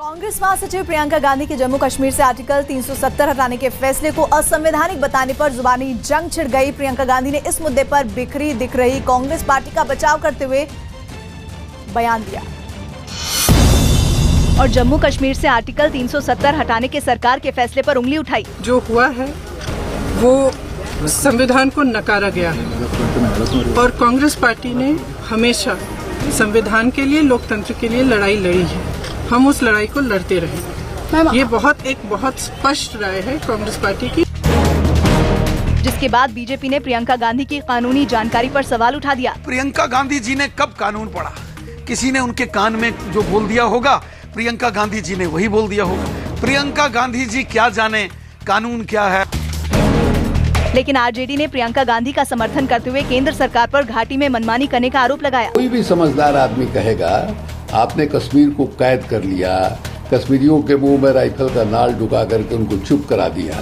कांग्रेस महासचिव प्रियंका गांधी के जम्मू कश्मीर से आर्टिकल 370 हटाने के फैसले को असंवैधानिक बताने पर जुबानी जंग छिड़ गई। प्रियंका गांधी ने इस मुद्दे पर बिखरी दिख रही कांग्रेस पार्टी का बचाव करते हुए बयान दिया और जम्मू कश्मीर से आर्टिकल 370 हटाने के सरकार के फैसले पर उंगली उठाई। जो हुआ है वो संविधान को नकारा गया है और कांग्रेस पार्टी ने हमेशा संविधान के लिए, लोकतंत्र के लिए लड़ाई लड़ी है। हम उस लड़ाई को लड़ते रहे। ये बहुत स्पष्ट राय है कांग्रेस पार्टी की। जिसके बाद बीजेपी ने प्रियंका गांधी की कानूनी जानकारी पर सवाल उठा दिया। प्रियंका गांधी जी ने कब कानून पढ़ा? किसी ने उनके कान में जो बोल दिया होगा, प्रियंका गांधी जी ने वही बोल दिया होगा। प्रियंका गांधी जी क्या जाने कानून क्या है। लेकिन आरजेडी ने प्रियंका गांधी का समर्थन करते हुए केंद्र सरकार पर घाटी में मनमानी करने का आरोप लगाया। कोई भी समझदार आदमी कहेगा आपने कश्मीर को कैद कर लिया, कश्मीरियों के मुंह में राइफल का नाल ढुका करके उनको चुप करा दिया।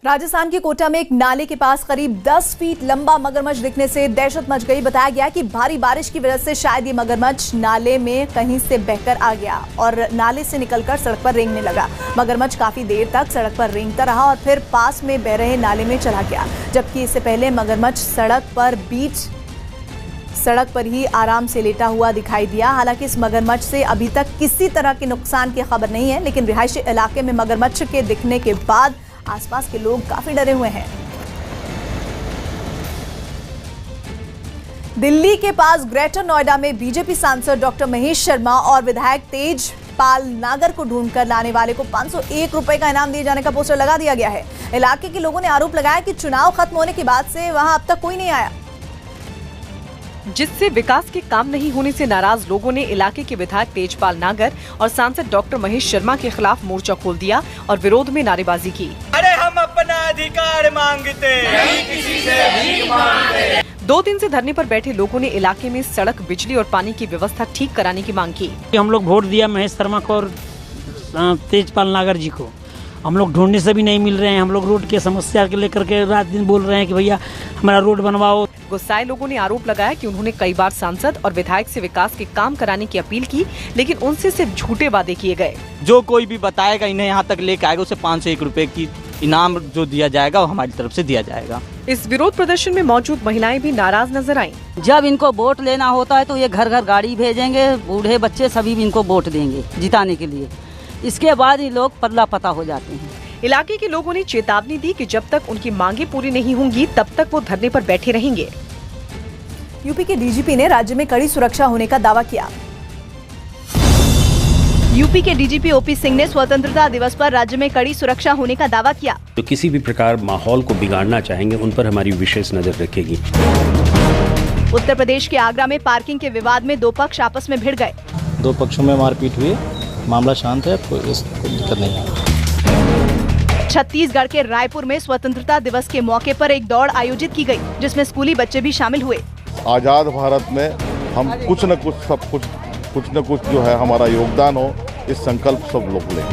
राजस्थान के कोटा में एक नाले के पास करीब 10 फीट लंबा मगरमच्छ दिखने से दहशत मच गई। बताया गया कि भारी बारिश की वजह से शायद ये मगरमच्छ नाले में कहीं से बहकर आ गया और नाले से निकलकर सड़क पर रेंगने लगा। मगरमच्छ काफी देर तक सड़क पर रेंगता रहा और फिर पास में बह रहे नाले में चला गया, जबकि इससे पहले मगरमच्छ सड़क पर ही आराम से लेटा हुआ दिखाई दिया। हालांकि इस मगरमच्छ से अभी तक किसी तरह के नुकसान की खबर नहीं है, लेकिन रिहायशी इलाके में मगरमच्छ के दिखने के बाद आसपास के लोग काफी डरे हुए हैं। दिल्ली के पास ग्रेटर नोएडा में बीजेपी सांसद डॉक्टर महेश शर्मा और विधायक तेजपाल नागर को ढूंढकर लाने वाले को 501 रुपए का इनाम दिए जाने का पोस्टर लगा दिया गया है। इलाके के लोगों ने आरोप लगाया कि चुनाव खत्म होने के बाद से वहां अब तक कोई नहीं आया, जिससे विकास के काम नहीं होने से नाराज लोगों ने इलाके के विधायक तेजपाल नागर और सांसद डॉक्टर महेश शर्मा के खिलाफ मोर्चा खोल दिया और विरोध में नारेबाजी की। अरे हम अपना अधिकार मांगते नहीं, किसी से भीख मांगते। 2 दिन से धरने पर बैठे लोगों ने इलाके में सड़क, बिजली और पानी की व्यवस्था ठीक कराने की मांग की। हम लोग वोट दिया महेश शर्मा को और तेजपाल नागर जी को। हम लोग ढूंढने से भी नहीं मिल रहे हैं। हम लोग रोड की समस्या के लेकर के रात दिन बोल रहे हैं कि भैया हमारा रोड बनवाओ। गुस्साए लोगों ने आरोप लगाया कि उन्होंने कई बार सांसद और विधायक से विकास के काम कराने की अपील की, लेकिन उनसे सिर्फ झूठे वादे किए गए। जो कोई भी बताएगा इन्हें यहाँ तक लेकर आएगा, उसे 501 रुपए की इनाम जो दिया जाएगा वो हमारी तरफ से दिया जाएगा। इस विरोध प्रदर्शन में मौजूद महिलाएं भी नाराज नजर आईं। जब इनको वोट लेना होता है तो ये घर घर गाड़ी भेजेंगे, बूढ़े बच्चे सभी भी इनको वोट देंगे जिताने के लिए। इसके बाद ये लोग पल्ला पता हो जाते हैं। इलाके के लोगों ने चेतावनी दी कि जब तक उनकी मांगे पूरी नहीं होंगी तब तक वो धरने पर बैठे रहेंगे। यूपी के डीजीपी ने राज्य में कड़ी सुरक्षा होने का दावा किया। यूपी के डीजीपी ओपी सिंह ने स्वतंत्रता दिवस पर राज्य में कड़ी सुरक्षा होने का दावा किया। जो किसी भी प्रकार माहौल को बिगाड़ना चाहेंगे उन पर हमारी विशेष नजर रखेगी। उत्तर प्रदेश के आगरा में पार्किंग के विवाद में 2 पक्ष आपस में भिड़ गए। 2 पक्षों में मारपीट हुई, मामला शांत है, कोई दिक्कत नहीं है। छत्तीसगढ़ के रायपुर में स्वतंत्रता दिवस के मौके पर एक दौड़ आयोजित की गई, जिसमें स्कूली बच्चे भी शामिल हुए। आजाद भारत में हम कुछ न कुछ जो है हमारा योगदान हो, इस संकल्प सब लोग लें।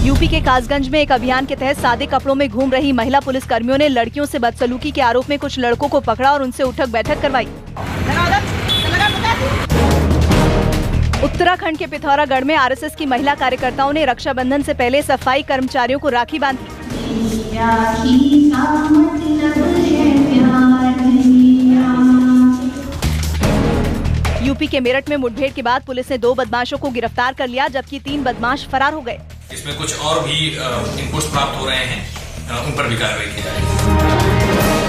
यूपी के कासगंज में एक अभियान के तहत सादे कपड़ों में घूम रही महिला पुलिस कर्मियों ने लड़कियों से बदसलूकी के आरोप में कुछ लड़कों को पकड़ा और उनसे उठक बैठक करवाई। उत्तराखंड के पिथौरागढ़ में आरएसएस की महिला कार्यकर्ताओं ने रक्षाबंधन से पहले सफाई कर्मचारियों को राखी बांधी। यूपी के मेरठ में मुठभेड़ के बाद पुलिस ने 2 बदमाशों को गिरफ्तार कर लिया, जबकि 3 बदमाश फरार हो गए। इसमें कुछ और भी इनपुट्स प्राप्त हो रहे हैं, उन पर भी कार्रवाई की जाएगी।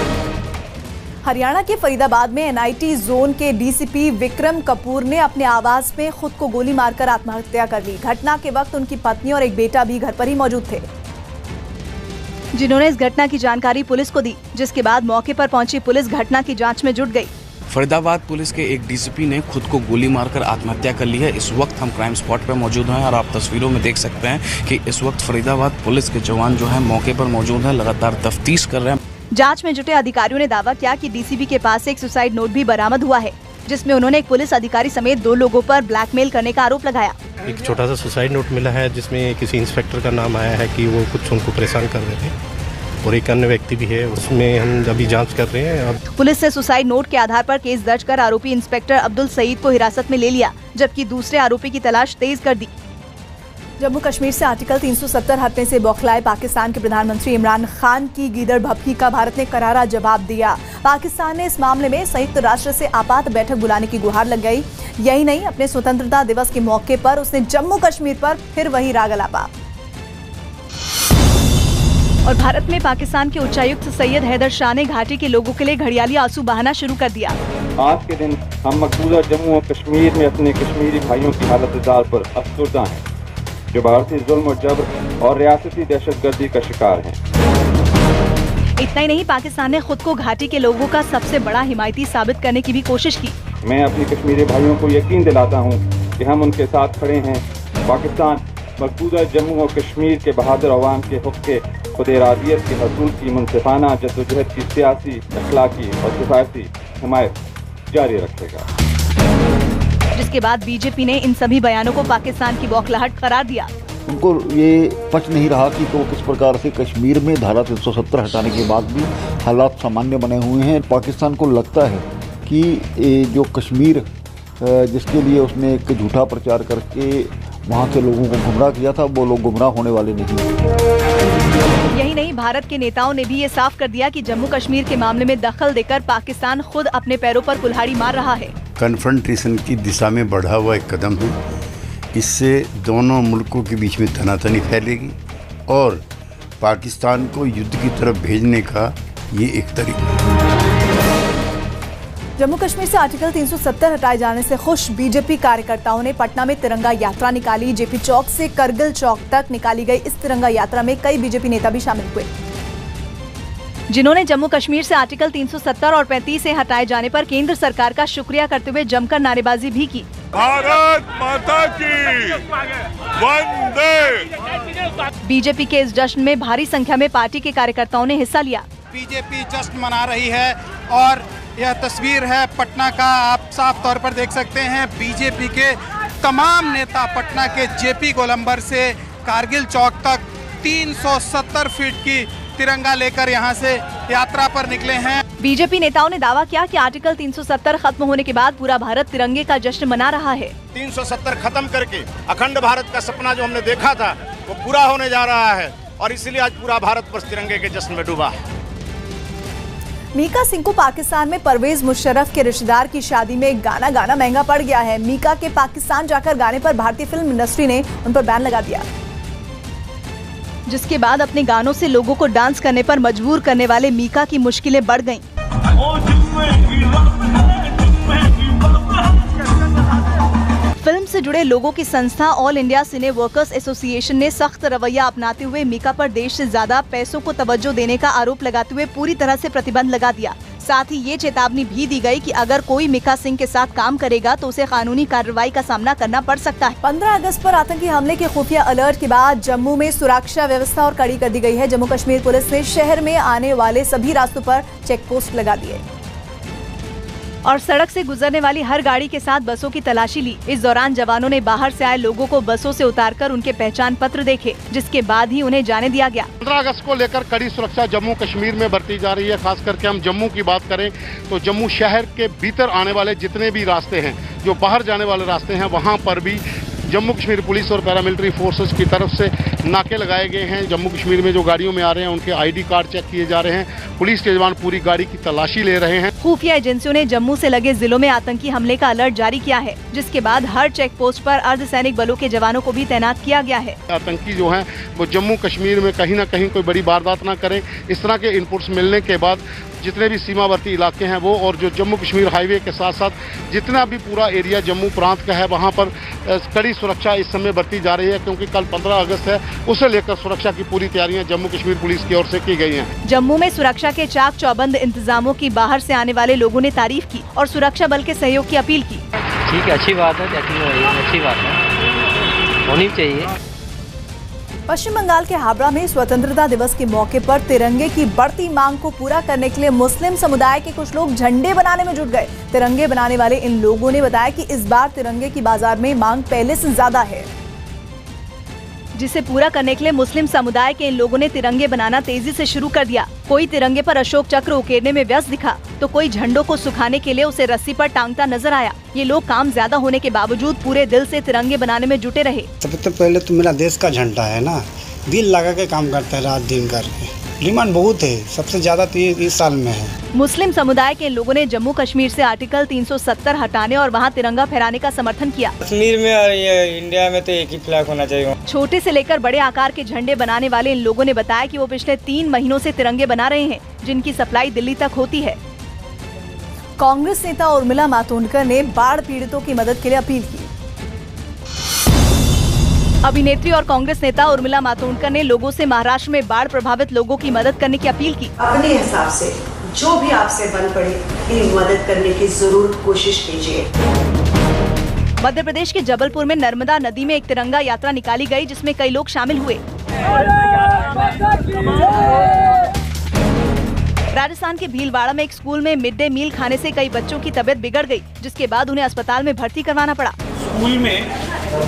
हरियाणा के फरीदाबाद में एनआईटी जोन के डीसीपी विक्रम कपूर ने अपने आवास में खुद को गोली मारकर आत्महत्या कर ली। घटना के वक्त उनकी पत्नी और एक बेटा भी घर पर ही मौजूद थे, जिन्होंने इस घटना की जानकारी पुलिस को दी, जिसके बाद मौके पर पहुंची पुलिस घटना की जांच में जुट गई। फरीदाबाद पुलिस के एक डीसीपी ने खुद को गोली मारकर आत्महत्या कर ली है। इस वक्त हम क्राइम स्पॉट पर मौजूद हैं और आप तस्वीरों में देख सकते हैं कि इस वक्त फरीदाबाद पुलिस के जवान जो है मौके पर मौजूद हैं, लगातार तफ्तीश कर रहे हैं। जांच में जुटे अधिकारियों ने दावा किया कि डीसीपी के पास एक सुसाइड नोट भी बरामद हुआ है, जिसमें उन्होंने एक पुलिस अधिकारी समेत 2 लोगों पर ब्लैकमेल करने का आरोप लगाया। एक छोटा सा सुसाइड नोट मिला है, जिसमें किसी इंस्पेक्टर का नाम आया है कि वो कुछ उनको परेशान कर रहे थे, और एक अन्य व्यक्ति भी है, उसमें हम अभी जांच कर रहे हैं। पुलिस ने सुसाइड नोट के आधार पर केस दर्ज कर आरोपी इंस्पेक्टर अब्दुल सईद को हिरासत में ले लिया, जबकि दूसरे आरोपी की तलाश तेज कर दी। जम्मू कश्मीर से आर्टिकल 370 हटने से बौखलाए पाकिस्तान के प्रधानमंत्री इमरान खान की गीदड़ भभकी का भारत ने करारा जवाब दिया। पाकिस्तान ने इस मामले में संयुक्त राष्ट्र से आपात बैठक बुलाने की गुहार लग गई। यही नहीं, अपने स्वतंत्रता दिवस के मौके पर उसने जम्मू कश्मीर पर फिर वही राग अलापा। और भारत में पाकिस्तान के उच्चायुक्त सैयद हैदर शाह ने घाटी के लोगों के लिए घड़ियाली आंसू बहाना शुरू कर दिया। आज के दिन हम मकबूजा जम्मू और कश्मीर में अपने कश्मीरी भाइयों की हालत दाल पर अफसुर्दा हैं, जो भारतीय जुल्म और जबर और रियासती दहशतगर्दी का शिकार हैं। इतना ही नहीं, पाकिस्तान ने खुद को घाटी के लोगों का सबसे बड़ा हिमायती साबित करने की भी कोशिश की। मैं अपने कश्मीरी भाइयों को यकीन दिलाता हूँ कि हम उनके साथ खड़े हैं। पाकिस्तान मकबूजा जम्मू और कश्मीर के बहादुर अवाम के हक़ के खुद-ए-इरादियत के हसूल की मुनसिफाना जद्दोजहद की सियासी, अखलाकी और सिफारती हिमायत जारी रखेगा। जिसके बाद बीजेपी ने इन सभी बयानों को पाकिस्तान की बौखलाहट करार दिया। उनको ये पच नहीं रहा कि तो किस प्रकार से कश्मीर में धारा 370 हटाने के बाद भी हालात सामान्य बने हुए हैं। पाकिस्तान को लगता है कि जो कश्मीर जिसके लिए उसने एक झूठा प्रचार करके वहाँ के लोगों को गुमराह किया था, वो लोग गुमराह होने वाले नहीं। यही नहीं, भारत के नेताओं ने भी ये साफ कर दिया कि जम्मू कश्मीर के मामले में दखल देकर पाकिस्तान खुद अपने पैरों पर कुल्हाड़ी मार रहा है। कन्फ्रंटेशन की दिशा में बढ़ा हुआ एक कदम है। इससे दोनों मुल्कों के बीच में तनातनी फैलेगी और पाकिस्तान को युद्ध की तरफ भेजने का ये एक तरीका है। जम्मू कश्मीर से आर्टिकल 370 हटाए जाने से खुश बीजेपी कार्यकर्ताओं ने पटना में तिरंगा यात्रा निकाली। जेपी चौक से करगिल चौक तक निकाली गई इस तिरंगा यात्रा में कई बीजेपी नेता भी शामिल हुए, जिन्होंने जम्मू कश्मीर से आर्टिकल 370 और 35 से हटाए जाने पर केंद्र सरकार का शुक्रिया करते हुए जमकर नारेबाजी भी की। भारत माता की वंदे। बीजेपी के इस जश्न में भारी संख्या में पार्टी के कार्यकर्ताओं ने हिस्सा लिया। बीजेपी जश्न मना रही है और यह तस्वीर है पटना का, आप साफ तौर पर देख सकते हैं। बीजेपी के तमाम नेता पटना के जेपी गोलंबर से कारगिल चौक तक 370 फीट की तिरंगा लेकर यहां से यात्रा पर निकले हैं। बीजेपी नेताओं ने दावा किया कि आर्टिकल 370 खत्म होने के बाद पूरा भारत तिरंगे का जश्न मना रहा है। 370 खत्म करके अखंड भारत का सपना जो हमने देखा था वो पूरा होने जा रहा है और इसलिए आज पूरा भारत वर्ष तिरंगे के जश्न में डूबा है। मीका सिंह को पाकिस्तान में परवेज मुशर्रफ के रिश्तेदार की शादी में गाना गाना महंगा पड़ गया है। मीका के पाकिस्तान जाकर गाने पर भारतीय फिल्म इंडस्ट्री ने उन पर बैन लगा दिया, जिसके बाद अपने गानों से लोगों को डांस करने पर मजबूर करने वाले मीका की मुश्किलें बढ़ गईं। फिल्म से जुड़े लोगों की संस्था ऑल इंडिया सिने वर्कर्स एसोसिएशन ने सख्त रवैया अपनाते हुए मीका पर देश से ज्यादा पैसों को तवज्जो देने का आरोप लगाते हुए पूरी तरह से प्रतिबंध लगा दिया। साथ ही ये चेतावनी भी दी गई कि अगर कोई मीका सिंह के साथ काम करेगा तो उसे कानूनी कार्रवाई का सामना करना पड़ सकता है। 15 अगस्त पर आतंकी हमले के खुफिया अलर्ट के बाद जम्मू में सुरक्षा व्यवस्था और कड़ी कर दी गई है। जम्मू कश्मीर पुलिस ने शहर में आने वाले सभी रास्तों पर चेक पोस्ट लगा दिए और सड़क से गुजरने वाली हर गाड़ी के साथ बसों की तलाशी ली। इस दौरान जवानों ने बाहर से आए लोगों को बसों से उतारकर उनके पहचान पत्र देखे, जिसके बाद ही उन्हें जाने दिया गया। 15 अगस्त को लेकर कड़ी सुरक्षा जम्मू कश्मीर में बरती जा रही है। खास करके हम जम्मू की बात करें तो जम्मू शहर के भीतर आने वाले जितने भी रास्ते हैं, जो बाहर जाने वाले रास्ते हैं, वहाँ पर भी जम्मू कश्मीर पुलिस और पैरामिलिट्री फोर्सेस की तरफ से नाके लगाए गए हैं। जम्मू कश्मीर में जो गाड़ियों में आ रहे हैं उनके आईडी कार्ड चेक किए जा रहे हैं। पुलिस के जवान पूरी गाड़ी की तलाशी ले रहे हैं। खुफिया एजेंसियों ने जम्मू से लगे जिलों में आतंकी हमले का अलर्ट जारी किया है, जिसके बाद हर चेक पोस्ट पर अर्धसैनिक बलों के जवानों को भी तैनात किया गया है। आतंकी जो हैं वो जम्मू कश्मीर में कहीं न कहीं कोई बड़ी वारदात न करें, इस तरह के इनपुट्स मिलने के बाद जितने भी सीमावर्ती इलाके हैं वो और जो जम्मू कश्मीर हाईवे के साथ साथ जितना भी पूरा एरिया जम्मू प्रांत का है वहाँ पर कड़ी सुरक्षा इस समय बरती जा रही है, क्योंकि कल 15 अगस्त है। उसे लेकर सुरक्षा की पूरी तैयारियां जम्मू कश्मीर पुलिस की ओर से की गई हैं। जम्मू में सुरक्षा के चाक चौबंद इंतजामों की बाहर से आने वाले लोगों ने तारीफ की और सुरक्षा बल के सहयोग की अपील की। ठीक है, अच्छी बात है, अच्छी बात है, होनी चाहिए। पश्चिम बंगाल के हावड़ा में स्वतंत्रता दिवस के मौके पर तिरंगे की बढ़ती मांग को पूरा करने के लिए मुस्लिम समुदाय के कुछ लोग झंडे बनाने में जुट गए। तिरंगे बनाने वाले इन लोगों ने बताया कि इस बार तिरंगे की बाजार में मांग पहले से ज्यादा है। जिसे पूरा करने के लिए मुस्लिम समुदाय के इन लोगों ने तिरंगे बनाना तेजी से शुरू कर दिया। कोई तिरंगे पर अशोक चक्र उकेरने में व्यस्त दिखा, तो कोई झंडों को सुखाने के लिए उसे रस्सी पर टांगता नजर आया। ये लोग काम ज्यादा होने के बावजूद पूरे दिल से तिरंगे बनाने में जुटे रहे। सबसे पहले तो मेरा देश का झंडा है ना, दिल लगा के काम करता है, रात दिन करके। डिमांड बहुत है, सबसे ज्यादा तो इस साल में है। मुस्लिम समुदाय के लोगों ने जम्मू कश्मीर से आर्टिकल 370 हटाने और वहां तिरंगा फहराने का समर्थन किया। कश्मीर में और ये इंडिया में तो एक ही फ्लैग होना चाहिए। छोटे से लेकर बड़े आकार के झंडे बनाने वाले इन लोगों ने बताया कि वो पिछले 3 महीनों से तिरंगे बना रहे हैं, जिनकी सप्लाई दिल्ली तक होती है। कांग्रेस नेता उर्मिला मातोंडकर ने बाढ़ पीड़ितों की मदद के लिए अपील की। अभिनेत्री और कांग्रेस नेता उर्मिला मातोंडकर ने लोगों से महाराष्ट्र में बाढ़ प्रभावित लोगों की मदद करने की अपील की। अपने हिसाब से जो भी आपसे बन पड़े इनकी मदद करने की जरूर कोशिश कीजिए। मध्य प्रदेश के जबलपुर में नर्मदा नदी में एक तिरंगा यात्रा निकाली गई, जिसमें कई लोग शामिल हुए। राजस्थान के भीलवाड़ा में एक स्कूल में मिड डे मील खाने से कई बच्चों की तबीयत बिगड़ गई, जिसके बाद उन्हें अस्पताल में भर्ती करवाना पड़ा। स्कूल में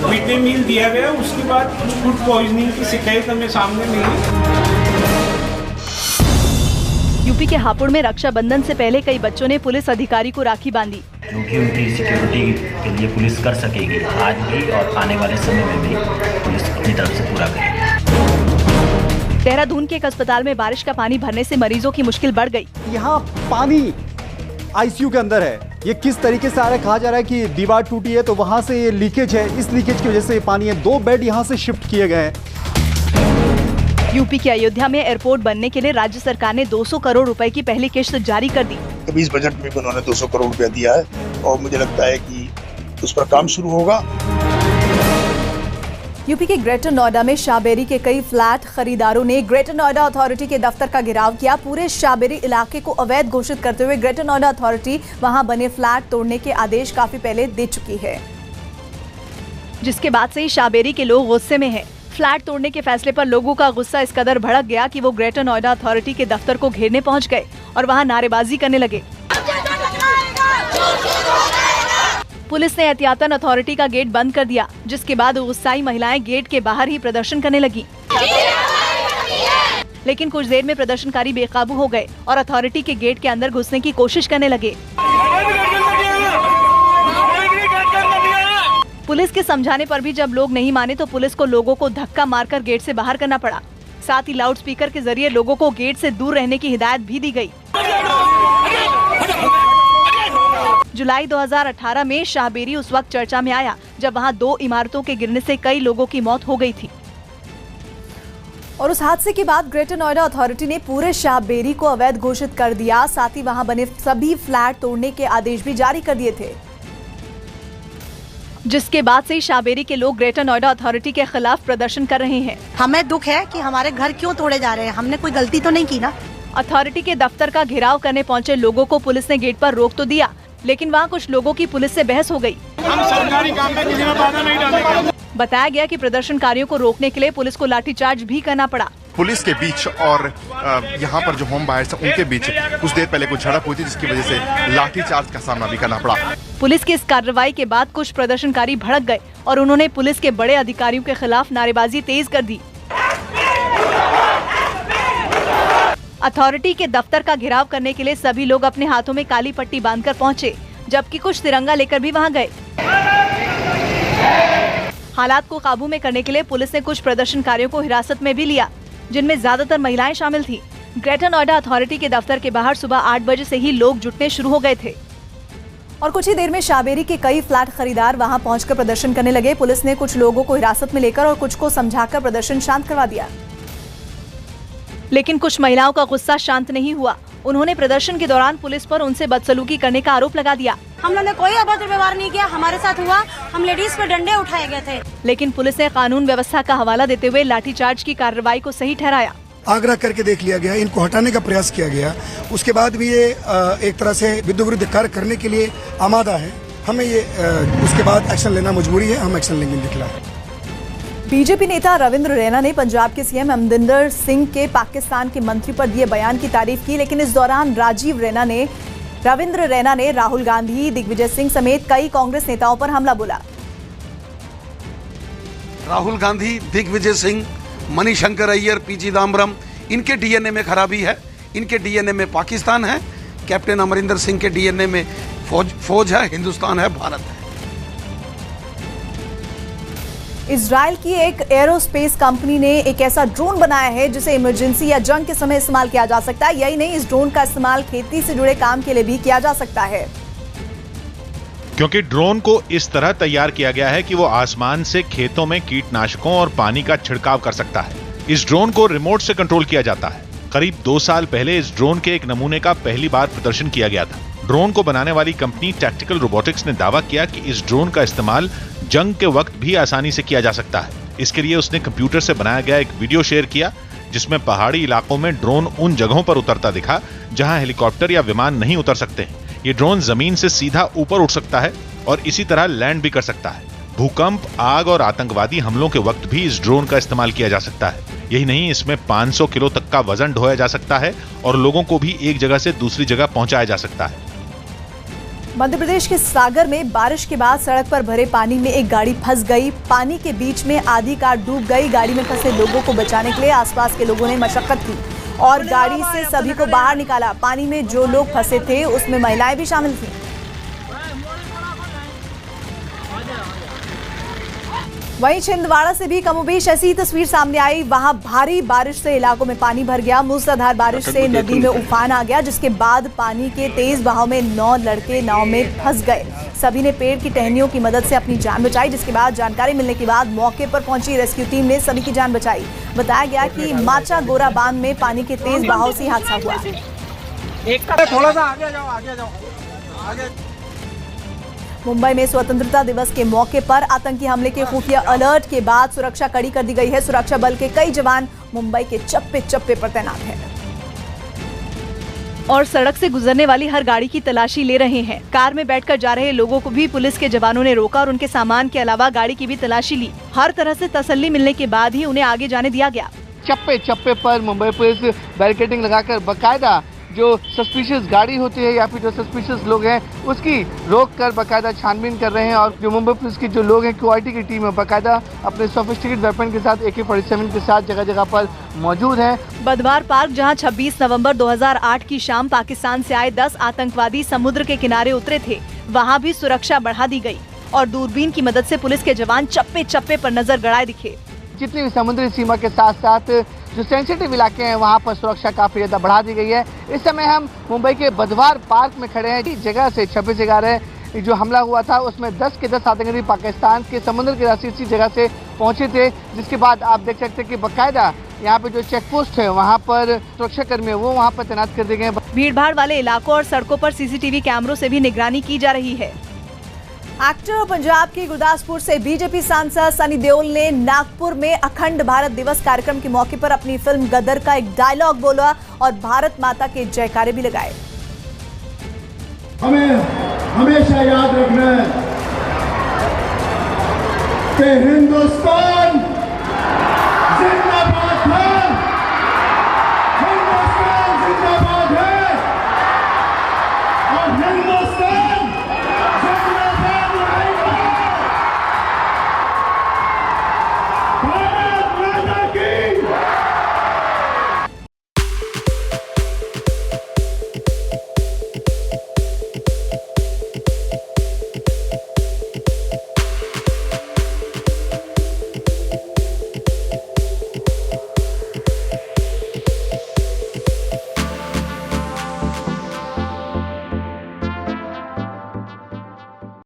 मिड डे मील दिया गया, उसके बाद कुछ फूड पॉइजनिंग की शिकायत हमें सामने मिली। यूपी के हापुड़ में रक्षाबंधन से पहले कई बच्चों ने पुलिस अधिकारी को राखी बांधी। उनकी सिक्योरिटी के लिए पुलिस कर सकेगी, आज भी और आने वाले समय में भी पुलिस अपनी तरफ से पूरा करेगी। देहरादून के एक अस्पताल में बारिश का पानी भरने से मरीजों की मुश्किल बढ़ गई। यहाँ पानी आईसीयू के अंदर है। ये किस तरीके से आ रहा है, कहा जा रहा है कि दीवार टूटी है तो वहाँ से ये लीकेज है, इस लीकेज की वजह से ये पानी है। 2 बेड यहाँ से शिफ्ट किए गए हैं। यूपी के अयोध्या में एयरपोर्ट बनने के लिए राज्य सरकार ने 200 करोड़ रुपए की पहली किश्त जारी कर दी। अभी इस बजट में उन्होंने 200 करोड़ रुपया दिया है और मुझे लगता है कि उस पर काम शुरू होगा। यूपी के ग्रेटर नोएडा में शाहबेरी के कई फ्लैट खरीदारों ने ग्रेटर नोएडा अथॉरिटी के दफ्तर का घेराव किया। पूरे शाहबेरी इलाके को अवैध घोषित करते हुए ग्रेटर नोएडा अथॉरिटी वहां बने फ्लैट तोड़ने के आदेश काफी पहले दे चुकी है, जिसके बाद से ही शाहबेरी के लोग गुस्से में हैं। फ्लैट तोड़ने के फैसले पर लोगों का गुस्सा इस कदर भड़क गया कि वो ग्रेटर नोएडा अथॉरिटी के दफ्तर को घेरने पहुंच गए और वहां नारेबाजी करने लगे। पुलिस ने एहतियातन अथॉरिटी का गेट बंद कर दिया, जिसके बाद गुस्साई महिलाएं गेट के बाहर ही प्रदर्शन करने लगी। लेकिन कुछ देर में प्रदर्शनकारी बेकाबू हो गए और अथॉरिटी के गेट के अंदर घुसने की कोशिश करने लगे। पुलिस के समझाने पर भी जब लोग नहीं माने तो पुलिस को लोगों को धक्का मारकर गेट से बाहर करना पड़ा। साथ ही लाउडस्पीकर के जरिए लोगों को गेट से दूर रहने की हिदायत भी दी गई। जुलाई 2018 में शाहबेरी उस वक्त चर्चा में आया जब वहां 2 इमारतों के गिरने से कई लोगों की मौत हो गई थी। और उस हादसे के बाद ग्रेटर नोएडा अथॉरिटी ने पूरे शाहबेरी को अवैध घोषित कर दिया। साथ ही वहां बने सभी फ्लैट तोड़ने के आदेश भी जारी कर दिए थे, जिसके बाद से शाहबेरी के लोग ग्रेटर नोएडा अथॉरिटी के खिलाफ प्रदर्शन कर रहे हैं। हमें दुख है कि हमारे घर क्यों तोड़े जा रहे हैं, हमने कोई गलती तो नहीं की ना। अथॉरिटी के दफ्तर का घेराव करने पहुंचे लोगों को पुलिस ने गेट पर रोक तो दिया, लेकिन वहां कुछ लोगों की पुलिस से बहस हो गई। हम सरकारी काम में किसी में बाधा नहीं डालेंगे। बताया गया कि प्रदर्शनकारियों को रोकने के लिए पुलिस को लाठीचार्ज भी करना पड़ा। पुलिस के बीच और यहाँ पर जो होम बायर्स हैं उनके बीच कुछ देर पहले कुछ झड़प हुई थी, जिसकी वजह से लाठीचार्ज का सामना भी करना पड़ा। पुलिस की इस कार्रवाई के बाद कुछ प्रदर्शनकारी भड़क गए और उन्होंने पुलिस के बड़े अधिकारियों के खिलाफ नारेबाजी तेज कर दी। अथॉरिटी के दफ्तर का घेराव करने के लिए सभी लोग अपने हाथों में काली पट्टी बांधकर पहुंचे, जबकि कुछ तिरंगा लेकर भी वहां गए। हालात को काबू में करने के लिए पुलिस ने कुछ प्रदर्शनकारियों को हिरासत में भी लिया, जिनमें ज्यादातर महिलाएं शामिल थी। ग्रेटर नोएडा अथॉरिटी के दफ्तर के बाहर सुबह 8 बजे से ही लोग जुटने शुरू हो गए थे और कुछ ही देर में शाहबेरी के कई फ्लैट खरीदार वहां पहुंचकर प्रदर्शन करने लगे। पुलिस ने कुछ लोगों को हिरासत में लेकर और कुछ को समझाकर प्रदर्शन शांत करवा दिया, लेकिन कुछ महिलाओं का गुस्सा शांत नहीं हुआ। उन्होंने प्रदर्शन के दौरान पुलिस पर उनसे बदसलूकी करने का आरोप लगा दिया। हम लोगों ने कोई अभद्र व्यवहार नहीं किया, हमारे साथ हुआ, हम लेडीज पर डंडे उठाए गए थे। लेकिन पुलिस ने कानून व्यवस्था का हवाला देते हुए लाठीचार्ज की कार्रवाई को सही ठहराया। आग्रह करके देख लिया गया, इनको हटाने का प्रयास किया गया, उसके बाद भी ये एक तरह से विरुद्ध कार्य करने के लिए आमादा है। हमें ये उसके बाद एक्शन लेना मजबूरी है, हम एक्शन लेंगे निकला है। बीजेपी नेता रविंद्र रैना ने पंजाब के सीएम अमरिंदर सिंह के पाकिस्तान के मंत्री पर दिए बयान की तारीफ की, लेकिन इस दौरान रविंद्र रैना ने राहुल गांधी, दिग्विजय सिंह समेत कई कांग्रेस नेताओं पर हमला बोला। राहुल गांधी, दिग्विजय सिंह, मणिशंकर अय्यर, पी चिदम्बरम, इनके डीएनए में खराबी है। इनके डीएनए में पाकिस्तान है, कैप्टन अमरिंदर सिंह के डीएनए में फौज है, हिंदुस्तान है, भारत है। इजराइल की एक एरोस्पेस कंपनी ने एक ऐसा ड्रोन बनाया है जिसे इमरजेंसी या जंग के समय इस्तेमाल किया जा सकता है। यही नहीं, इस ड्रोन का इस्तेमाल खेती से जुड़े काम के लिए भी किया जा सकता है, क्योंकि ड्रोन को इस तरह तैयार किया गया है कि वो आसमान से खेतों में कीटनाशकों और पानी का छिड़काव कर सकता है। इस ड्रोन को रिमोट से कंट्रोल किया जाता है। करीब 2 साल पहले इस ड्रोन के एक नमूने का पहली बार प्रदर्शन किया गया था। ड्रोन को बनाने वाली कंपनी टैक्टिकल रोबोटिक्स ने दावा किया कि इस ड्रोन का इस्तेमाल जंग के वक्त भी आसानी से किया जा सकता है। इसके लिए उसने कंप्यूटर से बनाया गया एक वीडियो शेयर किया जिसमें पहाड़ी इलाकों में ड्रोन उन जगहों पर उतरता दिखा जहां हेलीकॉप्टर या विमान नहीं उतर सकते हैं। ये ड्रोन जमीन से सीधा ऊपर उठ सकता है और इसी तरह लैंड भी कर सकता है। भूकंप, आग और आतंकवादी हमलों के वक्त भी इस ड्रोन का इस्तेमाल किया जा सकता है। यही नहीं, इसमें 500 किलो तक का वजन ढोया जा सकता है और लोगों को भी एक जगह से दूसरी जगह पहुंचाया जा सकता है। मध्य प्रदेश के सागर में बारिश के बाद सड़क पर भरे पानी में एक गाड़ी फंस गई। पानी के बीच में आधी कार डूब गई। गाड़ी में फंसे लोगों को बचाने के लिए आसपास के लोगों ने मशक्कत की और गाड़ी से सभी को बाहर निकाला। पानी में जो लोग फंसे थे उसमें महिलाएं भी शामिल थीं। वहीं छिंदवाड़ा से भी कमोबेश ऐसी तस्वीर सामने आई। वहां भारी बारिश से इलाकों में पानी भर गया। मूसलाधार बारिश से नदी में उफान आ गया, जिसके बाद पानी के तेज बहाव में 9 लड़के नाव में फंस गए। सभी ने पेड़ की टहनियों की मदद से अपनी जान बचाई, जिसके बाद जानकारी मिलने के बाद मौके पर पहुंची रेस्क्यू टीम ने सभी की जान बचाई। बताया गया कि माचा गोरा बांध में पानी के तेज बहाव से हादसा हुआ। थोड़ा सा आगे जाओ, आगे जाओ, आगे। मुंबई में स्वतंत्रता दिवस के मौके पर आतंकी हमले के खुफिया अलर्ट के बाद सुरक्षा कड़ी कर दी गई है। सुरक्षा बल के कई जवान मुंबई के चप्पे चप्पे पर तैनात हैं और सड़क से गुजरने वाली हर गाड़ी की तलाशी ले रहे हैं। कार में बैठकर जा रहे लोगों को भी पुलिस के जवानों ने रोका और उनके सामान के अलावा गाड़ी की भी तलाशी ली। हर तरह से तसल्ली मिलने के बाद ही उन्हें आगे जाने दिया गया। चप्पे चप्पे पर मुंबई पुलिस बैरिकेडिंग लगाकर बकायदा जो सस्पिशियस गाड़ी होती है या फिर जो सस्पिशियस लोग हैं उसकी रोक कर बकायदा छानबीन कर रहे हैं। और जो मुंबई पुलिस की जो लोग हैं, क्यूआईटी की टीम है, बकायदा अपने सोफिस्टिकेटेड वेपन के साथ AK-47 के साथ जगह जगह पर मौजूद है। बदवार पार्क, जहां 26 नवंबर 2008 की शाम पाकिस्तान से आए 10 आतंकवादी समुद्र के किनारे उतरे थे, वहां भी सुरक्षा बढ़ा दी गई और दूरबीन की मदद से पुलिस के जवान चप्पे चप्पे पर नजर गड़ाए दिखे। जितनी भी समुद्री सीमा के साथ साथ जो सेंसिटिव इलाके हैं वहाँ पर सुरक्षा काफी ज्यादा बढ़ा दी गई है। इस समय हम मुंबई के बदवार पार्क में खड़े हैं। इस जगह से 26 ग्यारह जो हमला हुआ था उसमें 10 के 10 आतंकवादी पाकिस्तान के समुद्र के रास्ते जगह से पहुंचे थे, जिसके बाद आप देख सकते हैं कि बकायदा यहाँ पे जो चेक पोस्ट है वहाँ पर सुरक्षा कर्मी वो वहाँ पर तैनात कर दिए गए। भीड़ भाड़ वाले इलाकों और सड़कों पर CCTV कैमरों से भी निगरानी की जा रही है। एक्टर पंजाब के गुरदासपुर से बीजेपी सांसद सनी देओल ने नागपुर में अखंड भारत दिवस कार्यक्रम के मौके पर अपनी फिल्म गदर का एक डायलॉग बोला और भारत माता के जयकारे भी लगाए। हमें हमेशा याद रखना है कि